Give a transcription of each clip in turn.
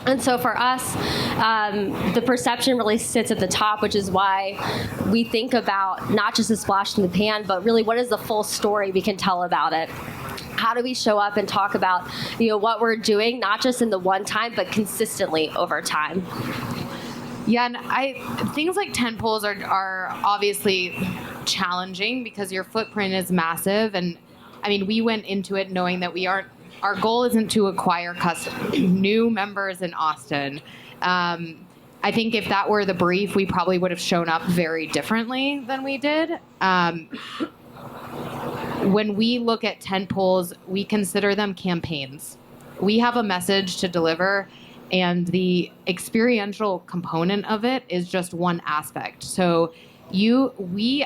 And so for us, the perception really sits at the top, which is why we think about not just a splash in the pan, but really what is the full story we can tell about it. How do we show up and talk about, what we're doing, not just in the one time, but consistently over time? Yeah, and things like tent poles are obviously challenging because your footprint is massive. And I mean, we went into it knowing that our goal isn't to acquire new members in Austin. I think if that were the brief, we probably would have shown up very differently than we did. When we look at tent poles, we consider them campaigns. We have a message to deliver, and the experiential component of it is just one aspect. So Jamie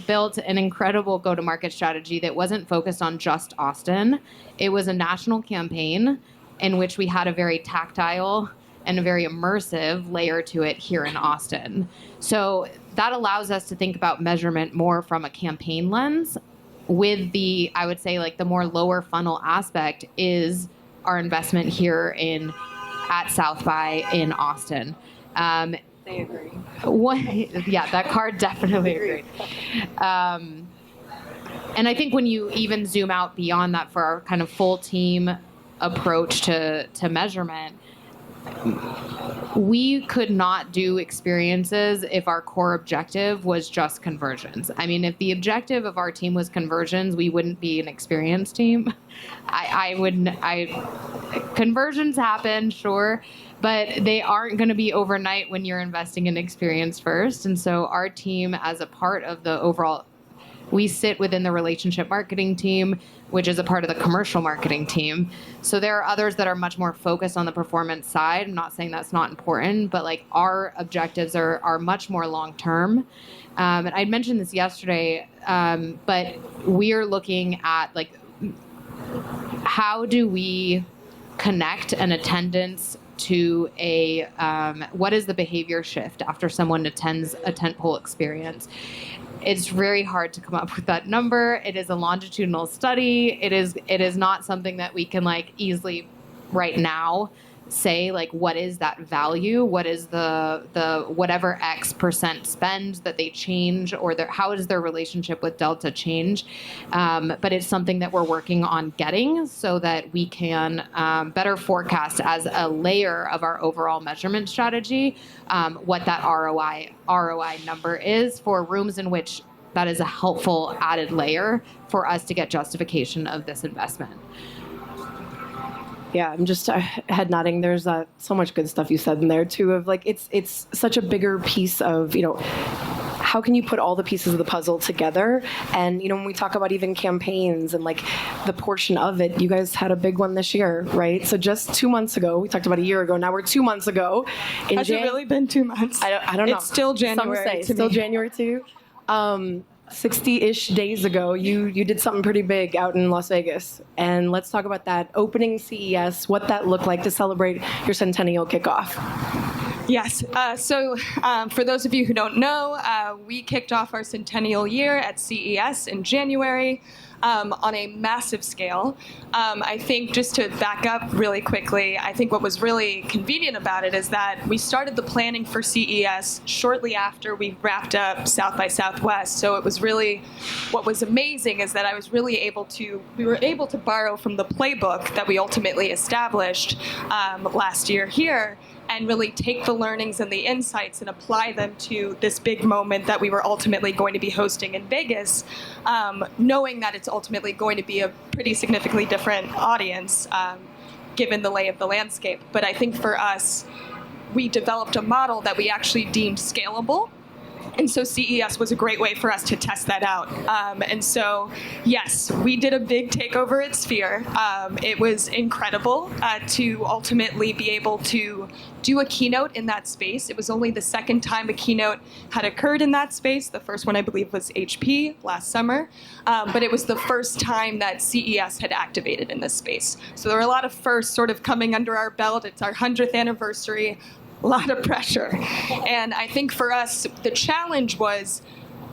built an incredible go-to-market strategy that wasn't focused on just Austin. It was a national campaign in which we had a very tactile and a very immersive layer to it here in Austin. So that allows us to think about measurement more from a campaign lens. With I would say the more lower funnel aspect is our investment here at South by in Austin. They agree. That card definitely agreed. And I think when you even zoom out beyond that for our kind of full team approach to measurement, we could not do experiences if our core objective was just conversions. I mean, if the objective of our team was conversions, we wouldn't be an experience team. Conversions happen, sure, but they aren't going to be overnight when you're investing in experience first. And so our team, as a part of the overall, we sit within the relationship marketing team, which is a part of the commercial marketing team. So there are others that are much more focused on the performance side. I'm not saying that's not important, but our objectives are much more long-term. And I mentioned this yesterday, but we are looking at how do we connect an attendance to what is the behavior shift after someone attends a tentpole experience? It's very hard to come up with that number. It is a longitudinal study. It is not something that we can easily right now say what is that value? What is the whatever X percent spend that they change, or how does their relationship with Delta change? But it's something that we're working on getting so that we can better forecast as a layer of our overall measurement strategy what that ROI number is for rooms in which that is a helpful added layer for us to get justification of this investment. Yeah, I'm just head nodding. There's so much good stuff you said in there too. Of it's such a bigger piece of how can you put all the pieces of the puzzle together? And when we talk about even campaigns and the portion of it, you guys had a big one this year, right? So just 2 months ago, we talked about a year ago. Now we're 2 months ago. Has it really been 2 months? I don't know. It's still January. Some say still January too. 60-ish days ago, you did something pretty big out in Las Vegas. And let's talk about that. Opening CES, what that looked like to celebrate your centennial kickoff. Yes. So for those of you who don't know, we kicked off our centennial year at CES in January on a massive scale. I think just to back up really quickly, I think what was really convenient about it is that we started the planning for CES shortly after we wrapped up South by Southwest. So it was really, what was amazing is that we were able to borrow from the playbook that we ultimately established last year here, and really take the learnings and the insights and apply them to this big moment that we were ultimately going to be hosting in Vegas, knowing that it's ultimately going to be a pretty significantly different audience given the lay of the landscape. But I think for us, we developed a model that we actually deemed scalable. And so CES was a great way for us to test that out. And so, yes, we did a big takeover at Sphere. It was incredible to ultimately be able to do a keynote in that space. It was only the second time a keynote had occurred in that space. The first one, I believe, was HP last summer. But it was the first time that CES had activated in this space. So there were a lot of firsts sort of coming under our belt. It's our 100th anniversary. A lot of pressure. And I think for us, the challenge was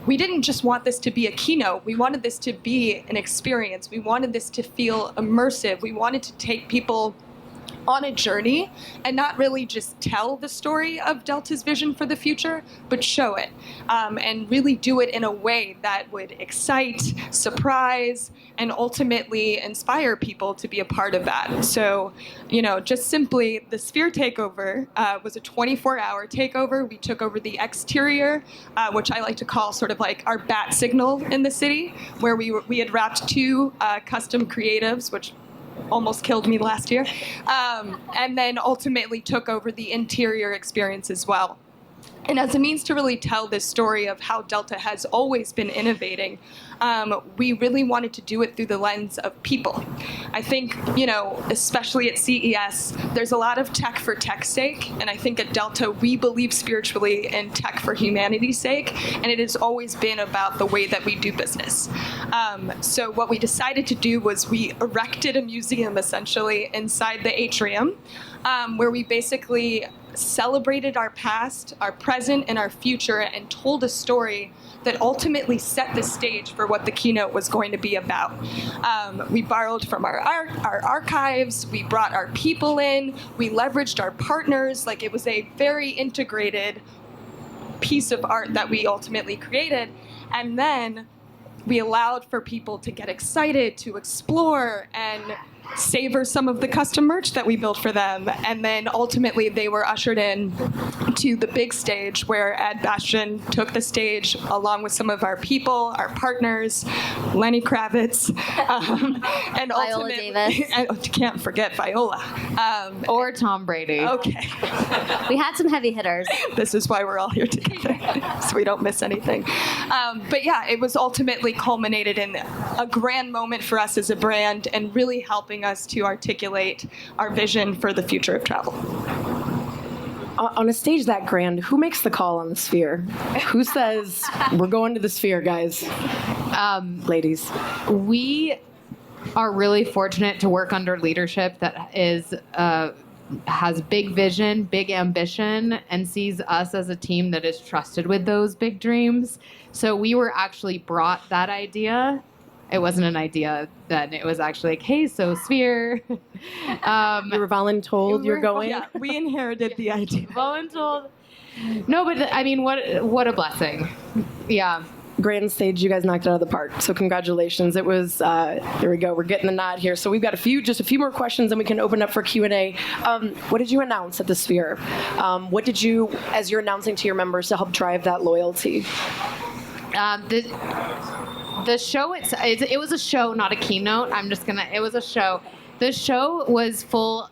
we didn't just want this to be a keynote. We wanted this to be an experience. We wanted this to feel immersive. We wanted to take people on a journey and not really just tell the story of Delta's vision for the future, but show it and really do it in a way that would excite, surprise, and ultimately inspire people to be a part of that. So, just simply the Sphere takeover was a 24-hour takeover. We took over the exterior, which I like to call sort of like our bat signal in the city, where we had wrapped 2 custom creatives, which almost killed me last year, and then ultimately took over the interior experience as well. And as a means to really tell this story of how Delta has always been innovating, we really wanted to do it through the lens of people. I think, especially at CES, there's a lot of tech for tech's sake, and I think at Delta we believe spiritually in tech for humanity's sake, and it has always been about the way that we do business. So what we decided to do was we erected a museum essentially inside the atrium, where we basically celebrated our past, our present, and our future, and told a story that ultimately set the stage for what the keynote was going to be about. We borrowed from our archives, we brought our people in, we leveraged our partners. Like, it was a very integrated piece of art that we ultimately created. And then we allowed for people to get excited, to explore, and savor some of the custom merch that we built for them. And then ultimately they were ushered in to the big stage, where Ed Bastian took the stage along with some of our people, our partners, Lenny Kravitz, and Viola ultimately, Davis. and can't forget Viola. Or Tom Brady. Okay. We had some heavy hitters. This is why we're all here together, so we don't miss anything. But yeah, it was ultimately culminated in a grand moment for us as a brand, and really helping us to articulate our vision for the future of travel. On a stage that grand, who makes the call on the Sphere? Who says, we're going to the Sphere, guys? Ladies. We are really fortunate to work under leadership that has big vision, big ambition, and sees us as a team that is trusted with those big dreams. So we were actually brought that idea. It wasn't an idea then. It was actually like, hey, so Sphere. You were voluntold you're going? Yeah, we inherited the idea. Voluntold. No, but I mean, what a blessing. Yeah. Grand stage, you guys knocked it out of the park. So congratulations. It was, here we go. We're getting the nod here. So we've got just a few more questions, and we can open up for Q&A. What did you announce at the Sphere? What did you, as you're announcing to your members, to help drive that loyalty? The show, it was a show, not a keynote. It was a show. The show was full,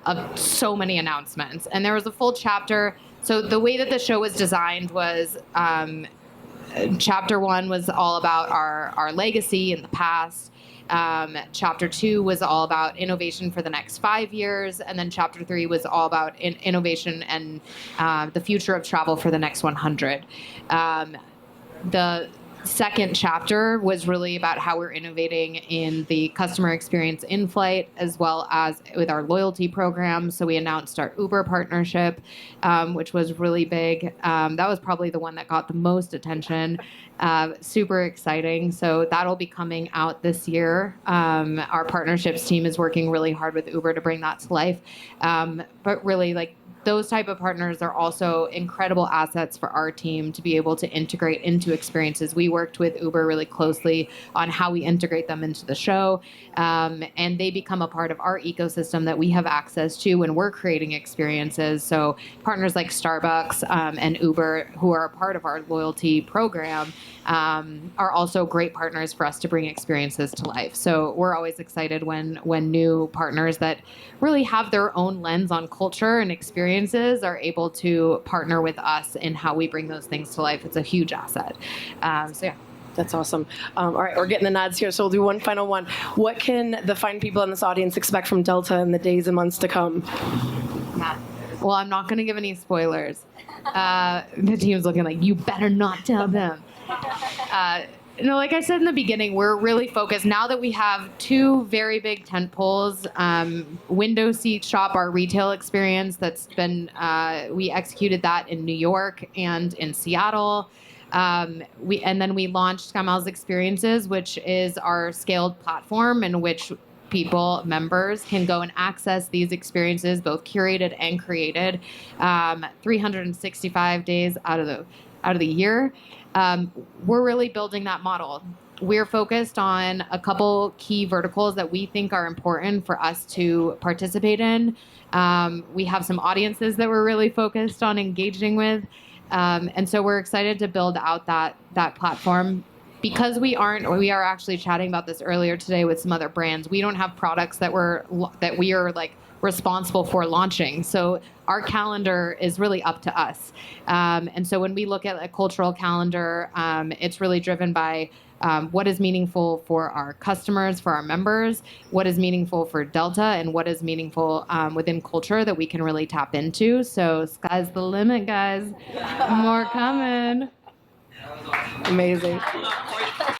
of so many announcements. And there was a full chapter. So the way that the show was designed was, chapter 1 was all about our legacy in the past. Chapter 2 was all about innovation for the next 5 years. And then chapter 3 was all about innovation and the future of travel for the next 100. The second chapter was really about how we're innovating in the customer experience in flight, as well as with our loyalty program. So we announced our Uber partnership, which was really big. That was probably the one that got the most attention. Super exciting. So that'll be coming out this year. Our partnerships team is working really hard with Uber to bring that to life. But really, those type of partners are also incredible assets for our team to be able to integrate into experiences. We worked with Uber really closely on how we integrate them into the show, and they become a part of our ecosystem that we have access to when we're creating experiences. So partners like Starbucks and Uber, who are a part of our loyalty program, are also great partners for us to bring experiences to life. So we're always excited when new partners that really have their own lens on culture and experiences are able to partner with us in how we bring those things to life. It's a huge asset. So yeah. That's awesome. All right, we're getting the nods here, so we'll do one final one. What can the fine people in this audience expect from Delta in the days and months to come? Well, I'm not going to give any spoilers. The team's looking like, you better not tell them. Like I said in the beginning, we're really focused now that we have 2 very big tent poles. Window Seat Shop, our retail experience, that's been we executed that in New York and in Seattle. And then we launched SkyMiles Experiences, which is our scaled platform in which people, members, can go and access these experiences, both curated and created, 365 days out of the year. We're really building that model. We're focused on a couple key verticals that we think are important for us to participate in. We have some audiences that we're really focused on engaging with. And so we're excited to build out that platform. Because we are actually chatting about this earlier today with some other brands. We don't have products that we are like responsible for launching. So our calendar is really up to us. And so when we look at a cultural calendar, it's really driven by what is meaningful for our customers, for our members, what is meaningful for Delta, and what is meaningful within culture that we can really tap into. So sky's the limit, guys. More coming. Amazing.